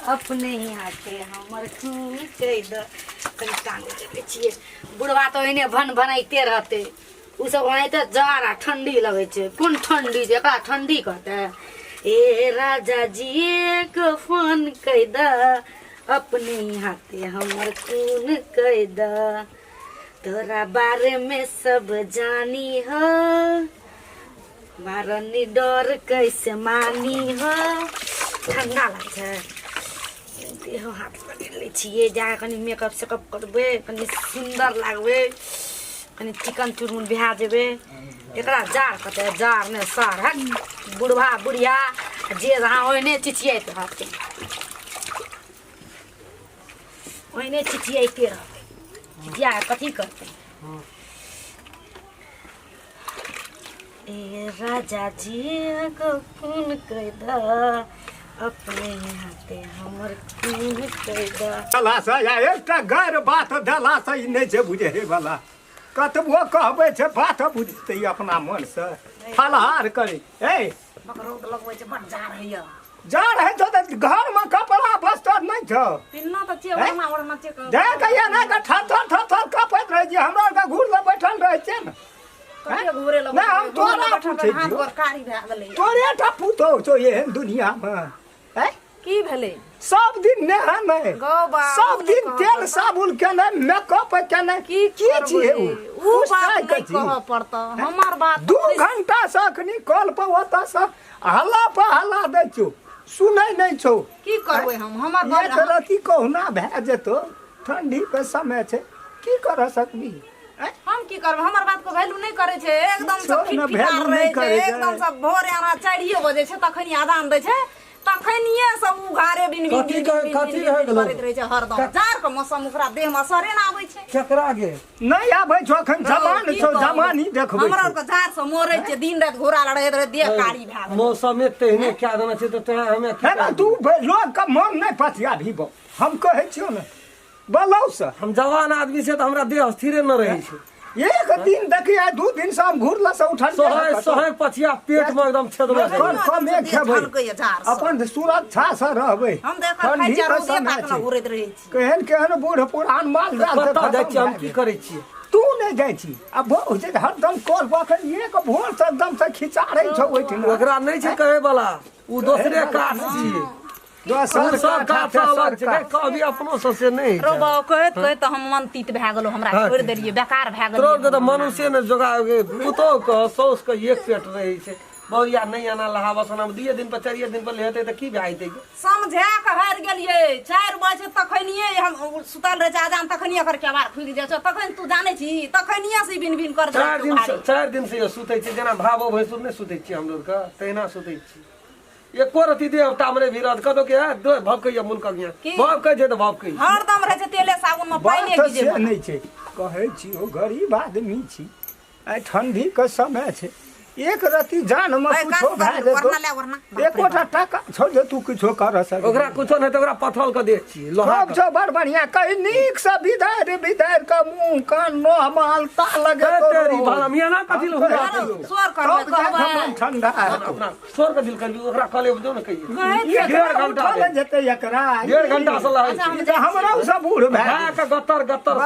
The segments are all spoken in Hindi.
अपने ही हाथे हमर खून कह द कनी टांग देवे छिए। बुढ़वा तो इने भन भनाइते रहते। उ सब वहीं जाड़ा ठंडी लगे छे। कौन ठंडी जेका ठंडी कहते। ए राजा जी एक फोन कह द अपने ही हाथे हमर खून कह द। तोरा बारे में सब जानी हो मारनी डर कैसे मानी हो। ठंडा लगे देह हाथ लगे छिए जा कनी मेकअप सेकअप करबे कनी सुंदर लागबे कनी चिकन चुरमुन बिहा जेबे। एकरा जार कहते जार ने सार है बुढ़वा बुढ़िया जे जहाँ ओने चिचियाते रहते ओने चिचियाते रहते। चिचिया कथी करते। ए राजा जी को खून कह द अपने हाथे हमर खून कह द। दला से या एकटा गैर बात दला से ई नहीं छै बुझे हे वाला कतबो कहबे छै बात बुझते अपना मन से फलहार करे। ए मकरोद लगबै छै बड जार हैया जा रहे छो त घर में कपड़ा बस्तर नहीं छो पिन्ना त छिए ओना ओना छै देख या ना त थर थर कपैत रहे छी हमरा का घूर ले बैठल रहे छै न कते घुरे लगबै। ना हम तोरा पूछे हाथ पर कारी भए गेलै। तोरे टा पूतो छो एहन दुनिया में है की भेलै। सब दिन नहा में गौबा सब दिन तेल साबुन केने मेकअप केने की छिए उ बात नहीं कह पड़ता हमर बात 2 घंटा से अखनी कॉल पर होता से हल्ला पे हल्ला दै छो सुनै नहीं छो। की करबै हम हमर बात एक रति कहुना भए जेतो ठंडी के समय छै की कर सकबी। हम की करब हमर बात को वैल्यू नहीं करे छे एकदम से फिटफिटार value रहे नहीं छे करे छै। एकदम से भोरे आना 4 बजे छे तखनी आदान दै छे तखनिए सब उघारे बिन बिन कथी रह गेलो करैत रहे छे हरदम। जार के मौसम ओकरा देह में असरे ना आबै छे। केकरा गे नहीं आबै छो अखन जवान छो जवानी देखबै हमरा के जार से मोरै छे दिन रात घोड़ा लड़ैत रहे देह कारी भए गेल। मौसम तेहने क्या देना छै त तोरा हमे है ना तू लोग का मन नहीं पतिया भीबो हम कहै छियो न बोलौ से हम जवान आदमी से त हमरा देह स्थिरे न रहै छै। एक दिन देखिए 2 दिन से हम घुरला से उठल सोहे पछिया पेट में एकदम छेदवा छै। कम एक खेबै जार से। अपन सुरक्षा से रहबै हम देख खाइ चार रोजे तक न घुरैत रहे छी। केहन बूढ़ पुरान माल जाल कतऽ जाइ छी हम की करै छी। तू नहीं जाइ छी अब बहुत छै हरदम कॉल पर एक भोर से एकदम से खिचारै छौ ओइठिन ओकरा नहीं छै कहे वाला उ दोसरे काट छिए दोसर सब काट अलग छै कभी अपनो से नहीं रो बाऊ कहत कहत हम मन तीत भए गेलो हमरा छोड़ देलिए बेकार भए गेल। तोर के त मनुष्य ने जोगा पुतो के सौस के एक पेट रहै छै बहुरिया नहीं आना लहावस हम 2 दिन पर 4 दिन पर लेते त की भए जैते। समझा के हार गेलिए 4 बजे तखनिए हम सुतल रहे आजान तखनिए कर के बार खुल जाय छ तखन तू जाने छी तखनिए से बिन बिन कर 4 दिन से सुतै छी जेना भावो भैंसुर नहीं सुतै छी हम लोग का तहिना सुतै छी। एको रति देवता मने विरोध कतो के भवकैया मुल्क गया भवकै छै त भवकै हरदम रहे छै तेले साबुन में पानी बात गिजे से नहीं छै कहै छी ओ गरीब आदमी छी आ ठंडी के समय छै एक रति जान में कुछो भए जेतो एकोटा टाका छोड़ दे तू कुछो कर सक ओकरा कुछो नहीं त ओकरा पथल के दे छी लोहा सब छ बड़ बढ़िया कहि नीक से विदार का मुंह कान नो मालता लगे तेरी भाला मिया ना कथि लो स्वर करबे कहबे ठंडा अपना स्वर के दिल करबी ओकरा कहले दो न कहिए 1.5 घंटा ले जेते एकरा 1.5 घंटा से लहै हमरा सब बूढ़ भए के गत्तर गतर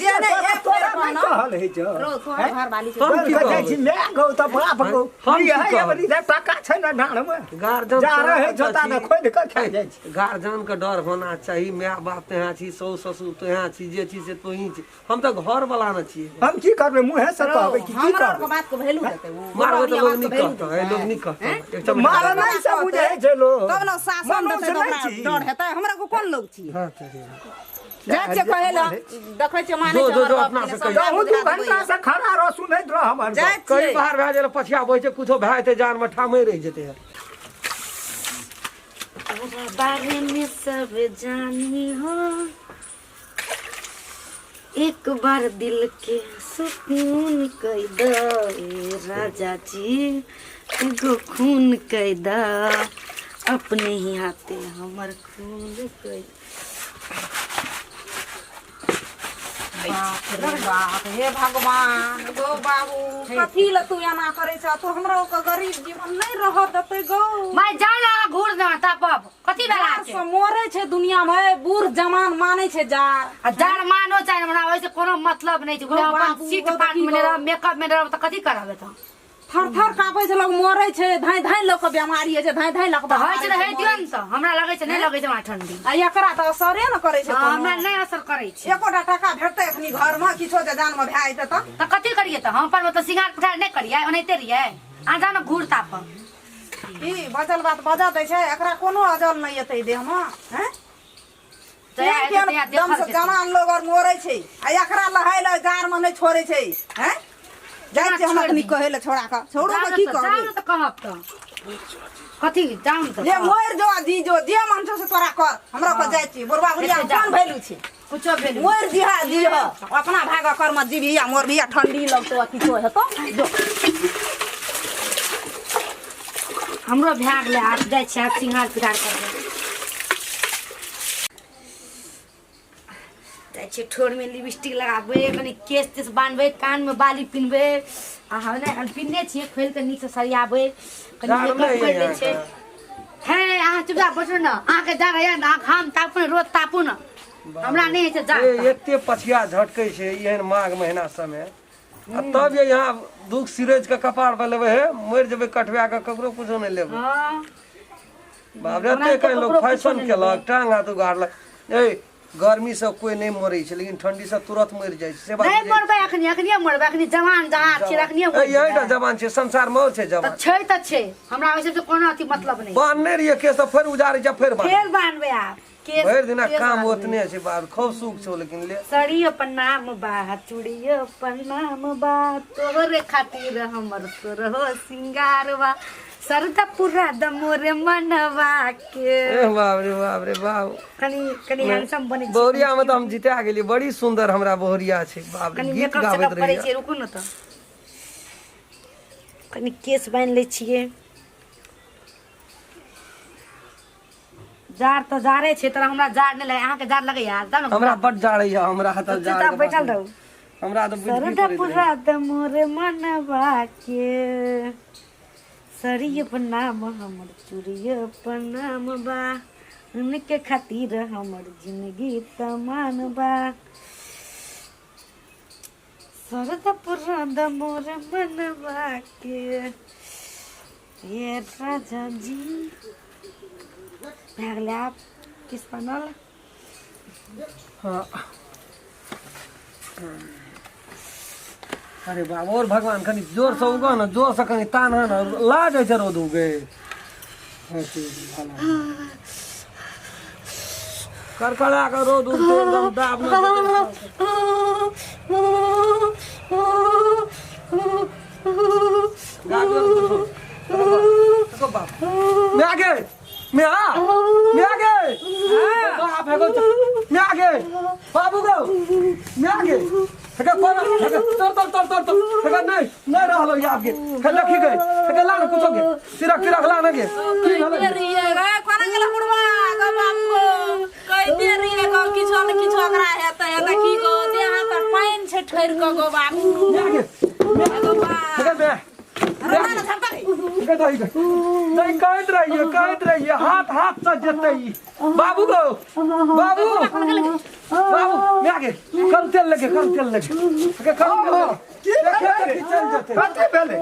जे नहीं एक तोरा नहीं कहल है जो रो तोहर घर वाली हम की कहै कहब? छी मैं गौ त बाप गौ हम की है कहब? बड़ी टाका छै न ढाण में गार्जियन जा रहे जोता न खोद के खा जाइ छी गार्जियन के डर होना चाहिए माय बाप तेहा छी सौस ससुर तेहा छी जे छी से तोही छी हम तो घर वाला न छी। हम की करबे मुंह से कहबै की हमरा करबै के बात को वैल्यू देते वो मारबो तो लोग नहीं कहता है लोग नहीं कहता एक चमड़ा मार नहीं सब बुझे छै लोग तब लोग शासन देते तो हमरा डर हेतै हमरा को कोन लोग छी हां तेरे जाय छै कहेला देखै छै माने जो अपना से कहियो। कहूँ 2 घंटा से खड़ा रह सुनैत रह हमर जाय कई छै बार भए गेल पछिया बइ छै कुछो भए जेते जान में ठामै रह जेते है। बारे में सब जानी हो एक बार दिल के सुकून कह दे राजा जी एगो खून कह द अपने ही हाथे हमर खून कह बाप रे बाप हे भगवान गो बाबू कथी ल तू एना करे छ तो हमरा के गरीब जीवन नहीं रह देते गो मैं जाला घूर ना तापब कथी बेला जार छै से मरे छै दुनिया में बूढ़ जवान माने छै जार आ जार मानो चाहे हमरा ओइसे कोनो मतलब नहीं छै गो अपन बाबू, सीट गो पाट देखी में गो। रह मेकअप में रह त कथी करबे त थर थर कापे छै लोग मरे छै धाई धाई लोग के बीमारी है छै धाई धाई लोग त होय छै हे दियौ न त हमरा लगै छै नहीं लगै छै हमरा ठंडी आ एकरा त असरे न करे छै हमरा नहीं असर करै छै एकोटा टाका भेटतै एखनी घर में किछो जे जान में भए जेतै त त कथी करिए त हम पर त सिंगार पुठार नहीं करिए ओनाइते रहिए आ जान घूर तापब ई बचल बात बजा दै छै एकरा कोनो अजल नहीं एतै देह में हैं दम से जवान लोग और मोरे छै आ एकरा लहाय ल जार में नहीं छोड़े छै हैं जाय छै हमरा कनी कहे ल छोड़ा का छोड़ो त की जाउ करबे न त कहब त कथी जाउ न त ले मोर जो दी जो जे मन से तोरा कर हमरा को जाय छी बुढ़वा बुढ़िया कोन भैलू छै कुछो भेल मोर दिहा दी ह अपना भाग कर मत जीबी या मोर बिया ठंडी लगतो किछो हेतो जो हमरो भाग ले आप जाय छै सिंगार पिटार करबे जाय छै ठोर में लिपस्टिक लगाबे कनी केस तेस बांधबे कान में बाली पिनबे आ हमने पिनने छिए खोल के नीचे सरियाबे कनी जार मेकअप नहीं कर ले है छै हे अहाँ चुपचाप बैठो न अहाँ के जा रहे ना हम तापू रोज तापू न हमरा नहीं है जा एते पछिया झटकै छै एहन माघ महीना समय आ तब ये यहाँ दुख सिरज के कपार पर लेबे है मर जेबे कटवा के ककरो कुछो नहीं लेबे हां बाप रे एते कहीं लोग फैशन केलक टांग हाथ उगाड़लक ए गर्मी से कोई नहीं मरे छै लेकिन ठंडी से तुरंत मर जाय छै से बात नहीं मरबे अखनी मरबे अखनी जवान जहां छी अखनी यही टा जवान छै संसार में और छै जवान त छै हमरा ओइसे से कोनो अथी मतलब नहीं बांधने रहिए केस तो फिर उजाड़े छै फिर बांध फेर बांधबे आप केस भर दिना केस काम बांधबे। ओतने छै बाप खूब सुख छौ लेकिन ले सड़ियो प्रणाम बा चूड़ियो प्रणाम बा तोहरे खातिर हमर तोरहो सिंगार बा सरदा पूरा दमोरे मनवा के ए बाप रे बाप कनी हैंडसम बने छी बोहरिया में तो हम जिता गेली बड़ी सुंदर हमरा बोहरिया छै बाप रे कनी गीत मेकअप गाबैत सेकअप करे रही छी रुकू न त कनी केस बांध ले छिए जार त जारे छै तर हमरा जार नहीं लगे अहाँ के जार लगे यार जानो हमरा बड जाड़ै है हमरा हाथ जार चुपचाप बैठल रहू हमरा तो बुझबी सरदा करैत पूरा दमोरे मनवा के सरिय प्रणाम हमर चूड़िय प्रणाम बा उनके खातिर हमर जिंदगी तमान बा सरदा पूरा दमोरे मनवा के ये राजा जी भागले आप किस बनल हाँ अरे बाबा और भगवान कनी जोर से उगा ना जोर से कनी तान है ना लाज है रोद उगे करकड़ा का रोद उगते एकदम दाब ना मैं आगे मैं आगे बाप है मैं आगे बाबू गो मैं आगे हेका कोन हेका तर नहीं रहलो या आगे हेला की गए हेका लान कुछो के तिरक लान के की भले रे गे कोना गेला बुढ़वा गो बाबू कई देरी गो किछो न किछो करा हेतै एता की गो देह पर पाइन छै ठैर गो बाबू मैं आगे गो बा हेका बे रोना न थपा हेका नहीं कहत रहिए हाथ से जतै बाबू गो बाबू मैं आगे कल तेल लगे हेका कल चल जते कते भेले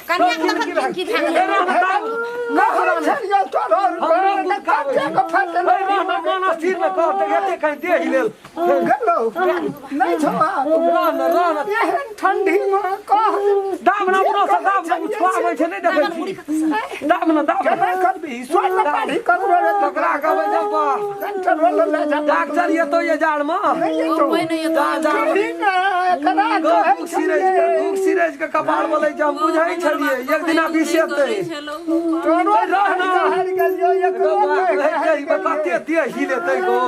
कन्या के की भाग ना हमरा छलियो तोर ना काटे को फटल माना सिर में कहते एते कहीं दे ही लेल गलो नहीं छोआ रहन एहन ठंडी में कह दाम ना अपनो से दाम ना छुआबै छै नहीं देखै छी दाम ना केना करबी सोन पानी करो रे तकरा कहबै जब कंट्रोल वाला ले जा डॉक्टर ये तो ये जाड़ में नहीं तो ठंडी में करा भूख सिरज के कपाड़ बोले जब बुझै छलिए एक दिना बिसेतै तोरो रहना हर गलियो एक कते दिए ही लेतै गो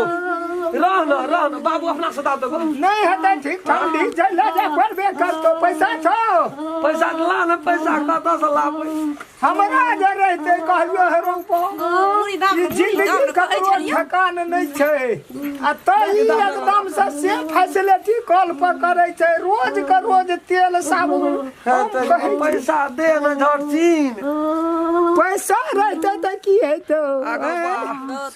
रह न बाबू अपना सदा दो नहीं हेतै ठीक ठंडी चले जा पड़बे करतो पैसा छौ पैसा ला न पैसा कतऽ से लाबै हमरा जे रहते कहलियो हेरो पूरी दाम ई जिंदगी ककरो ठकान नहीं छै आ तई एकदम से फैसिलिटी कॉल पर करे छै रोज के रोज तेल साबुन पैसा दे न झटचिन पैसा रहते त की हेतौ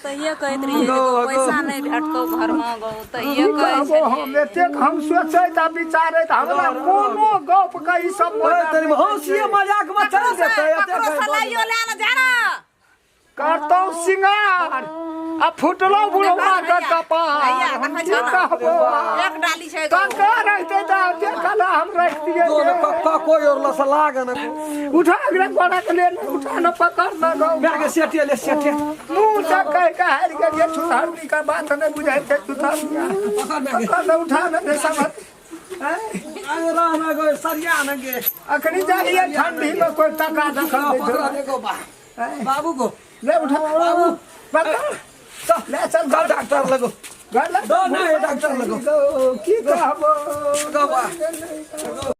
तो ये कहत रही पैसा नहीं भेटतो घर में गो तो ये कहे हम एतेक हम सोचे त विचारे त हमरा कोनो गप के ई सब तेरी हंसिए मजाक में चल जेतै सलाइयो ले न जाना करतौ सिंगार आ फुटलो बुढ़वा के कपार हम की कहबो एक डाली छै कंका रहते त देखला हम रख दिए कक्का कोई और लस लागे न उठा के बड़ा के ले उठा न पकड़ न गो मैं के सेठे ले सेठे मुंह से कह के हार के जे छुथारनी का बात न बुझाइ छै छुथारनी पकड़ न उठा न दे समझ अरे रहना गो सरिया न गे अखनी जाइए ठंडी में कोई टका दखल पकड़ा दे देखो बाबू को ले उठा बाबू पकड़ ले चल चल डॉक्टर लगो घर ले दो नहीं डॉक्टर लगो की कहबो गवा